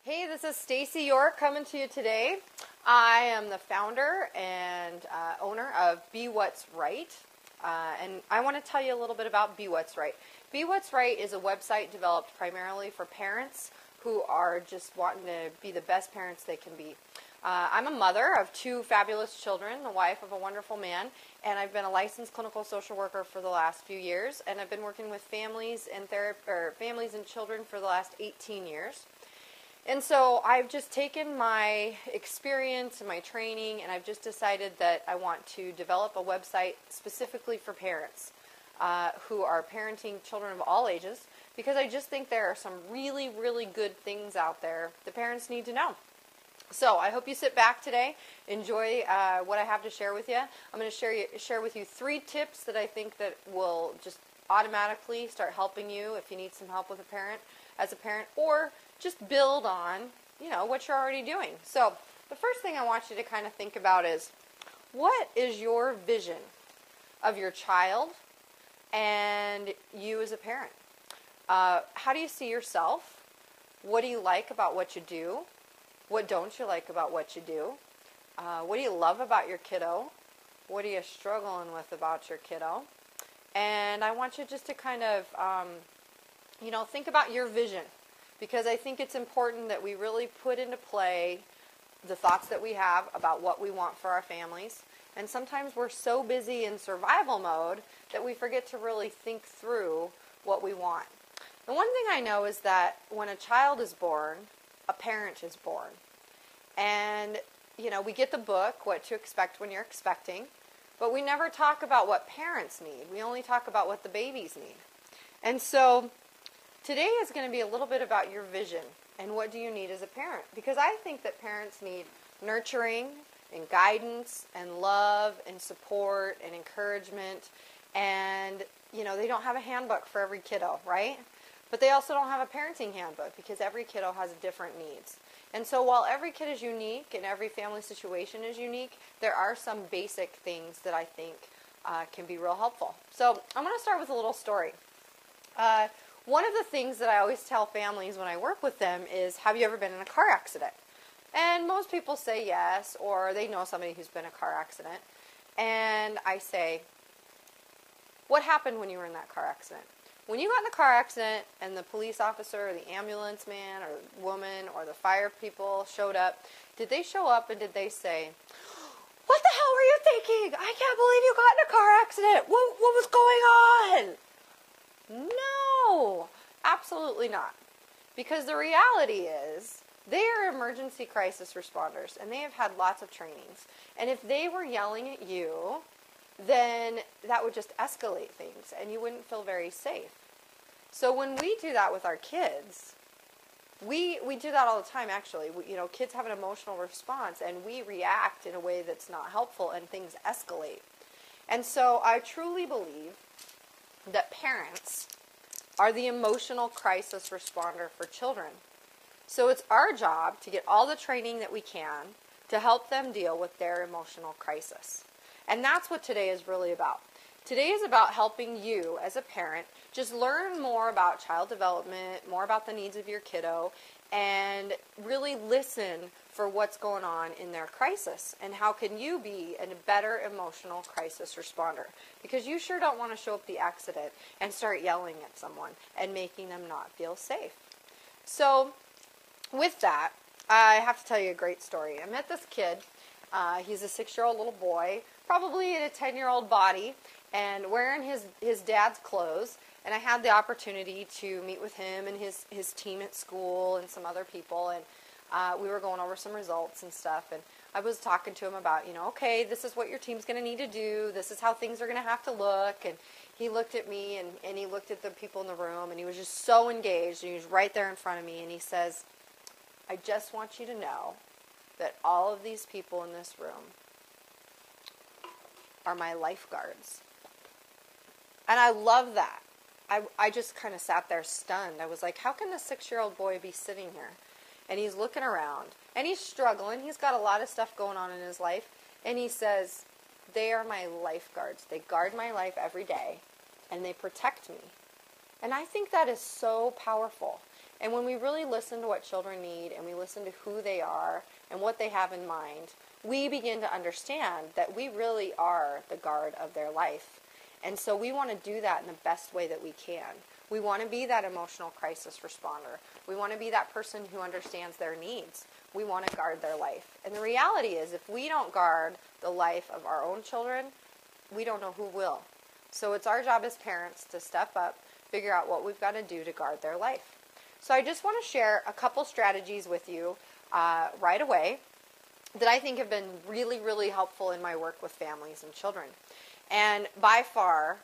Hey, this is Stacy York coming to you today. I am the founder and owner of Be What's Right, and I want to tell you a little bit about Be What's Right. Be What's Right is a website developed primarily for parents who are just wanting to be the best parents they can be. I'm a mother of two fabulous children, the wife of a wonderful man, and I've been a licensed clinical social worker for the last few years, and I've been working with families and families and children for the last 18 years. And so I've just taken my experience and my training, and I've just decided that I want to develop a website specifically for parents who are parenting children of all ages, because I just think there are some really, really good things out there that parents need to know. So I hope you sit back today, enjoy what I have to share with you. I'm going to share with you 3 tips that I think that will just automatically start helping you if you need some help with as a parent, or just build on, what you're already doing. So the first thing I want you to kind of think about is, what is your vision of your child and you as a parent? How do you see yourself? What do you like about what you do? What don't you like about what you do? What do you love about your kiddo? What are you struggling with about your kiddo? And I want you just to kind of, think about your vision, because I think it's important that we really put into play the thoughts that we have about what we want for our families. And sometimes we're so busy in survival mode that we forget to really think through what we want. The one thing I know is that when a child is born, a parent is born. And, we get the book, What to Expect When You're Expecting, but we never talk about what parents need. We only talk about what the babies need. And so today is going to be a little bit about your vision and what do you need as a parent, because I think that parents need nurturing and guidance and love and support and encouragement, and they don't have a handbook for every kiddo, right? But they also don't have a parenting handbook, because every kiddo has different needs. And so while every kid is unique and every family situation is unique, there are some basic things that I think can be real helpful. So I'm going to start with a little story. One of the things that I always tell families when I work with them is, have you ever been in a car accident? And most people say yes, or they know somebody who's been in a car accident. And I say, what happened when you were in that car accident? When you got in the car accident and the police officer or the ambulance man or woman or the fire people showed up, did they show up and did they say, what the hell were you thinking? I can't believe you got in a car accident. What was going on? No, absolutely not. Because the reality is, they are emergency crisis responders, and they have had lots of trainings. And if they were yelling at you, then that would just escalate things, and you wouldn't feel very safe. So when we do that with our kids, we do that all the time, actually. Kids have an emotional response, and we react in a way that's not helpful, and things escalate. And so I truly believe that parents are the emotional crisis responder for children. So it's our job to get all the training that we can to help them deal with their emotional crisis. And that's what today is really about. Today is about helping you as a parent just learn more about child development, more about the needs of your kiddo, and really listen for what's going on in their crisis, and how can you be a better emotional crisis responder, because you sure don't want to show up the accident and start yelling at someone and making them not feel safe. So with that, I have to tell you a great story. I met this kid. He's a 6-year-old little boy, probably in a 10-year-old body, and wearing his dad's clothes. And I had the opportunity to meet with him and his team at school and some other people, and we were going over some results and stuff. And I was talking to him about, okay, this is what your team's going to need to do. This is how things are going to have to look. And he looked at me, and he looked at the people in the room, and he was just so engaged. And he was right there in front of me, and he says, I just want you to know that all of these people in this room are my lifeguards. And I love that. I just kind of sat there stunned. I was like, how can this 6-year-old boy be sitting here? And he's looking around, and he's struggling. He's got a lot of stuff going on in his life. And he says, they are my lifeguards. They guard my life every day, and they protect me. And I think that is so powerful. And when we really listen to what children need and we listen to who they are and what they have in mind, we begin to understand that we really are the guard of their life. And so we want to do that in the best way that we can. We want to be that emotional crisis responder. We want to be that person who understands their needs. We want to guard their life. And the reality is, if we don't guard the life of our own children, we don't know who will. So it's our job as parents to step up, figure out what we've got to do to guard their life. So I just want to share a couple strategies with you right away that I think have been really, really helpful in my work with families and children. And by far,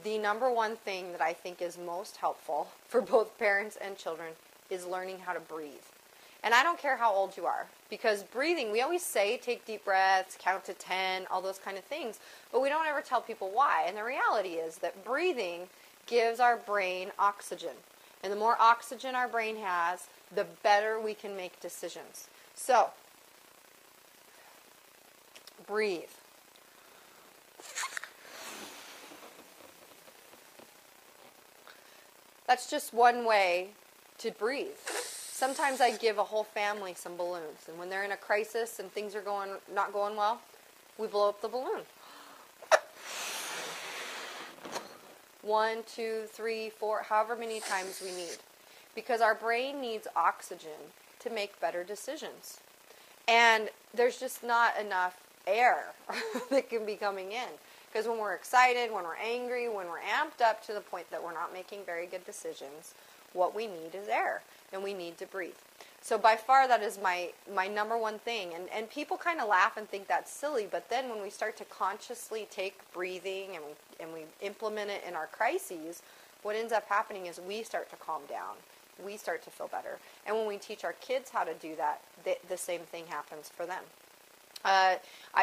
the number one thing that I think is most helpful for both parents and children is learning how to breathe. And I don't care how old you are, because breathing, we always say take deep breaths, count to 10, all those kind of things, but we don't ever tell people why. And the reality is that breathing gives our brain oxygen. And the more oxygen our brain has, the better we can make decisions. So, breathe. That's just one way to breathe. Sometimes I give a whole family some balloons, and when they're in a crisis and things are not going well, we blow up the balloon. 1, 2, 3, 4, however many times we need. Because our brain needs oxygen to make better decisions. And there's just not enough air that can be coming in. Because when we're excited, when we're angry, when we're amped up to the point that we're not making very good decisions, what we need is air, and we need to breathe. So by far, that is my number one thing. And people kind of laugh and think that's silly, but then when we start to consciously take breathing and we implement it in our crises, what ends up happening is we start to calm down. We start to feel better. And when we teach our kids how to do that, the same thing happens for them.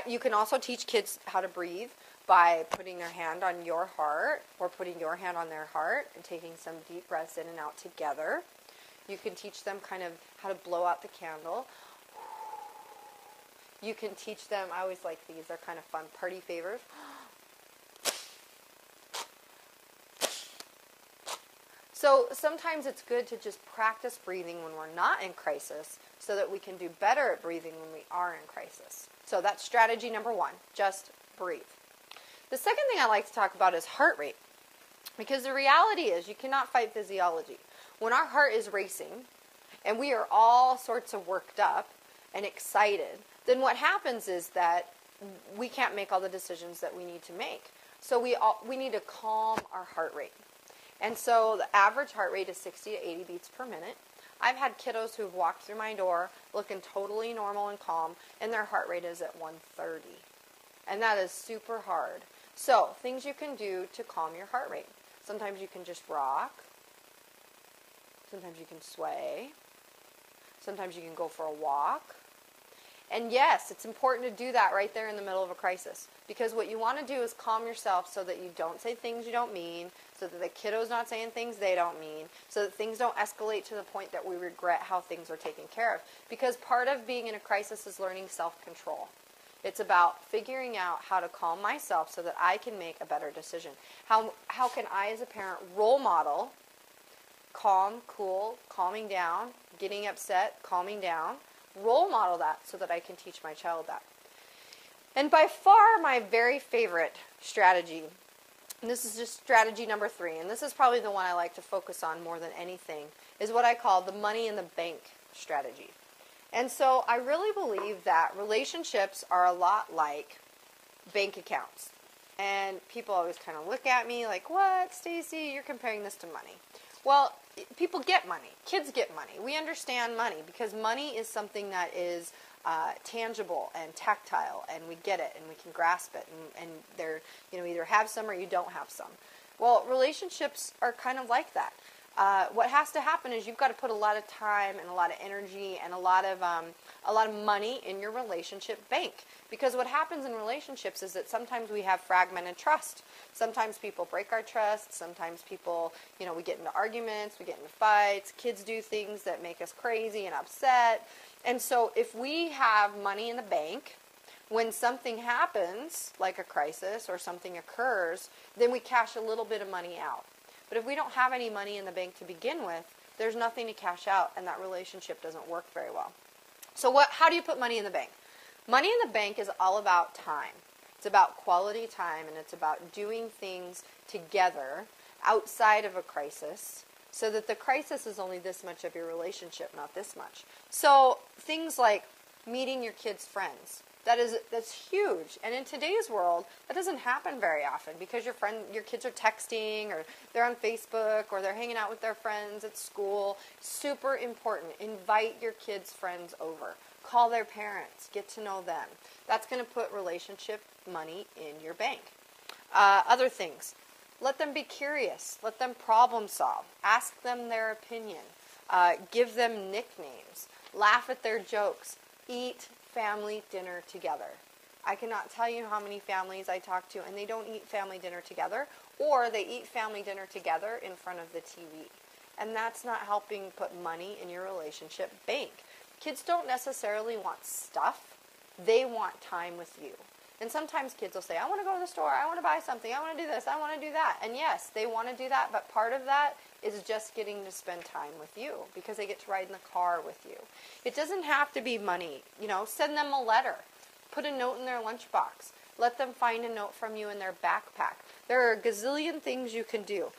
You can also teach kids how to breathe by putting their hand on your heart or putting your hand on their heart and taking some deep breaths in and out together. You can teach them kind of how to blow out the candle. You can teach them, I always like these, they're kind of fun, party favors. So sometimes it's good to just practice breathing when we're not in crisis so that we can do better at breathing when we are in crisis. So that's strategy number one, just breathe. The second thing I like to talk about is heart rate. Because the reality is you cannot fight physiology. When our heart is racing and we are all sorts of worked up and excited, then what happens is that we can't make all the decisions that we need to make. So we need to calm our heart rate. And so the average heart rate is 60 to 80 beats per minute. I've had kiddos who've walked through my door looking totally normal and calm, and their heart rate is at 130. And that is super hard. So, things you can do to calm your heart rate. Sometimes you can just rock. Sometimes you can sway. Sometimes you can go for a walk. And yes, it's important to do that right there in the middle of a crisis. Because what you want to do is calm yourself so that you don't say things you don't mean, so that the kiddo's not saying things they don't mean, so that things don't escalate to the point that we regret how things are taken care of. Because part of being in a crisis is learning self-control. It's about figuring out how to calm myself so that I can make a better decision. How can I as a parent role model calm, cool, calming down, getting upset, calming down, role model that so that I can teach my child that. And by far my very favorite strategy, and this is just strategy number 3, and this is probably the one I like to focus on more than anything, is what I call the money in the bank strategy. And so I really believe that relationships are a lot like bank accounts. And people always kind of look at me like, what, Stacy, you're comparing this to money. Well, people get money. Kids get money. We understand money because money is something that is tangible and tactile, and we get it and we can grasp it, and they're, either have some or you don't have some. Well, relationships are kind of like that. What has to happen is you've got to put a lot of time and a lot of energy and a lot of money in your relationship bank. Because what happens in relationships is that sometimes we have fragmented trust. Sometimes people break our trust. Sometimes people, we get into arguments, we get into fights. Kids do things that make us crazy and upset. And so if we have money in the bank, when something happens, like a crisis or something occurs, then we cash a little bit of money out. But if we don't have any money in the bank to begin with, there's nothing to cash out, and that relationship doesn't work very well. So how do you put money in the bank? Money in the bank is all about time. It's about quality time, and it's about doing things together outside of a crisis, so that the crisis is only this much of your relationship, not this much. So things like meeting your kids' friends, that's huge. And in today's world, that doesn't happen very often because your kids are texting, or they're on Facebook, or they're hanging out with their friends at school. Super important. Invite your kids' friends over. Call their parents. Get to know them. That's going to put relationship money in your bank. Other things. Let them be curious. Let them problem solve. Ask them their opinion. Give them nicknames. Laugh at their jokes. Eat family dinner together. I cannot tell you how many families I talk to, and they don't eat family dinner together, or they eat family dinner together in front of the TV. And that's not helping put money in your relationship bank. Kids don't necessarily want stuff. They want time with you. And sometimes kids will say, I want to go to the store, I want to buy something, I want to do this, I want to do that. And yes, they want to do that, but part of that is just getting to spend time with you because they get to ride in the car with you. It doesn't have to be money. Send them a letter. Put a note in their lunchbox. Let them find a note from you in their backpack. There are a gazillion things you can do.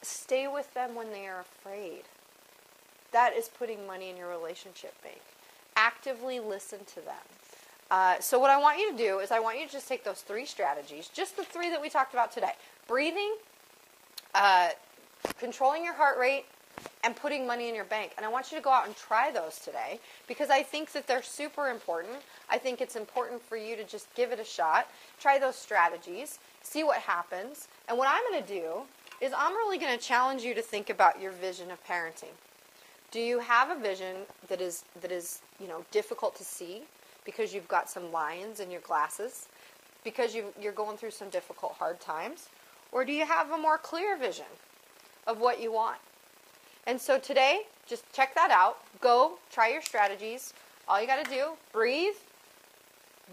Stay with them when they are afraid. That is putting money in your relationship bank. Actively listen to them. So what I want you to do is I want you to just take those 3 strategies, just the 3 that we talked about today. Breathing, controlling your heart rate, and putting money in your bank. And I want you to go out and try those today because I think that they're super important. I think it's important for you to just give it a shot. Try those strategies. See what happens. And what I'm going to do is I'm really going to challenge you to think about your vision of parenting. Do you have a vision that is difficult to see because you've got some lines in your glasses, because you're going through some difficult, hard times? Or do you have a more clear vision of what you want? And so today, just check that out. Go, try your strategies. All you got to do, breathe,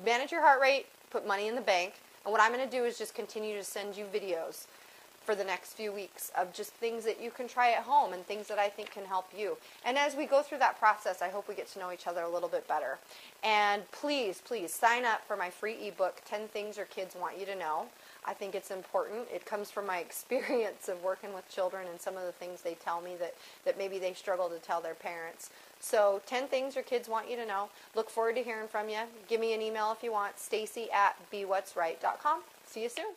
manage your heart rate, put money in the bank. And what I'm going to do is just continue to send you videos for the next few weeks of just things that you can try at home and things that I think can help you. And as we go through that process, I hope we get to know each other a little bit better. And please, please sign up for my free ebook, 10 Things Your Kids Want You to Know. I think it's important. It comes from my experience of working with children and some of the things they tell me that maybe they struggle to tell their parents. So 10 Things Your Kids Want You to Know. Look forward to hearing from you. Give me an email if you want, Stacy@BeWhat'sRight.com. See you soon.